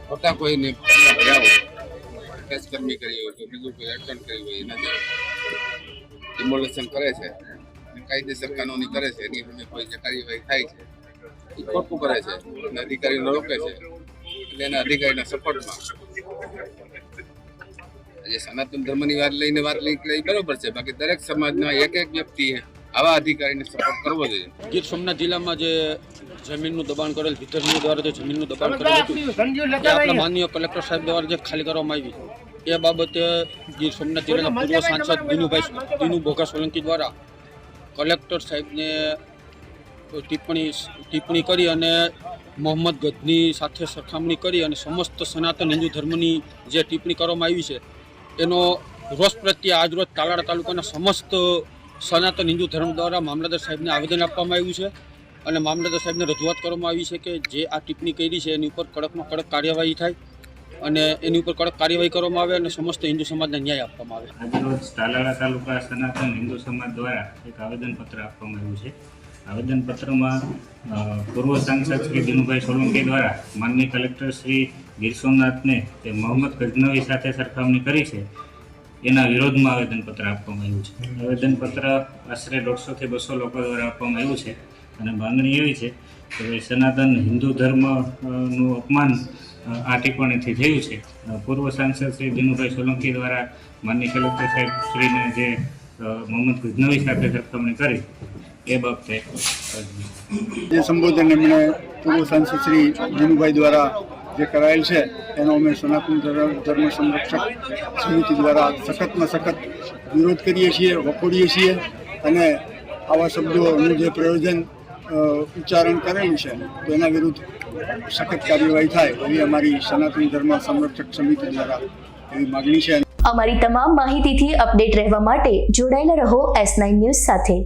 ખોટા કોઈને ભર્યા હોય, કેસકર્મી કરી હોય કે બીજું કોઈ અડચણ કરી હોય એના જે ડિમોલેશન કરે છે, કાયદેસર કાનૂની કરે છે, એની સામે કોઈ જે કાર્યવાહી થાય છે એ ખોટું કરે છે અને અધિકારીને રોકે છે. એટલે એના અધિકારીના સપોર્ટમાં જે સનાતન ધર્મની વાત લઈને એ બરોબર છે. બાકી દરેક સમાજના એક વ્યક્તિએ આવા અધિકારીને સપોર્ટ કરવો જોઈએ. ગીર સોમનાથ જિલ્લામાં જે જમીનનું દબાણ કરેલ વિધર્મીઓ દ્વારા જે જમીનનું દબાણ કરેલ હતું એ આપણા માનનીય કલેક્ટર સાહેબ દ્વારા જે ખાલી કરવામાં આવી એ બાબતે ગીર સોમનાથ જિલ્લાના પૂર્વ સાંસદ દિનુ ભોગા સોલંકી દ્વારા કલેક્ટર સાહેબને ટિપ્પણી કરી અને મોહમ્મદ ગઝની સાથે સરખામણી કરી અને સમસ્ત સનાતન હિન્દુ ધર્મની જે ટિપ્પણી કરવામાં આવી છે એનો રોષ પ્રત્યે આજરોજ તાલાળા તાલુકાના સમસ્ત સનાતન હિન્દુ ધર્મ દ્વારા મામલતદાર સાહેબને આવેદન આપવામાં આવ્યું છે અને મામલતદાર સાહેબને રજૂઆત કરવામાં આવી છે કે જે આ ટિપ્પણી કરી છે એની ઉપર કડકમાં કડક કાર્યવાહી થાય અને એની ઉપર કડક કાર્યવાહી કરવામાં આવે અને સમસ્ત હિન્દુ સમાજને ન્યાય આપવામાં આવે. આજરોજ તાલાળા તાલુકા સનાતન હિન્દુ સમાજ દ્વારા એક આવેદનપત્ર આપવામાં આવ્યું છે. આવેદનપત્રમાં પૂર્વ સાંસદ શ્રી દિનુભાઈ સોલંકી દ્વારા માનનીય કલેક્ટર શ્રી ગીર સોમનાથને તે મોહમ્મદ ગઝનવી સાથે સરખામણી કરી છે એના વિરોધમાં આવેદનપત્ર આપવામાં આવ્યું છે. આવેદનપત્ર આશરે 150 થી 200 લોકો દ્વારા આપવામાં આવ્યું છે અને માંગણી એવી છે કે સનાતન હિન્દુ ધર્મનું અપમાન આ ટિપ્પણીથી થયું છે. પૂર્વ સાંસદ શ્રી દિનુભાઈ સોલંકી દ્વારા માનનીય કલેક્ટર સાહેબ શ્રીને જે મોહમ્મદ ગઝનવી સાથે સરખામણી કરી એ બાબતે જે સંબોધન એમણે પૂર્વ સાંસદ શ્રી દિનુભાઈ દ્વારા જે કરાયેલ છે એનો અમે સનાતન ધર્મ સંરક્ષક સમિતિ દ્વારા સખતમાં સખત વિરોધ કરીએ છીએ, વખોડીએ છીએ અને આવા શબ્દોનું જે પ્રયોજન ઉચ્ચારણ કરેલું છે તો એના વિરુદ્ધ સખત કાર્યવાહી થાય એવી અમારી સનાતન ધર્મ સંરક્ષક સમિતિ દ્વારા એવી માગણી છે. અમારી તમામ માહિતીથી અપડેટ રહેવા માટે જોડાયેલા રહો S9 ન્યૂઝ સાથે.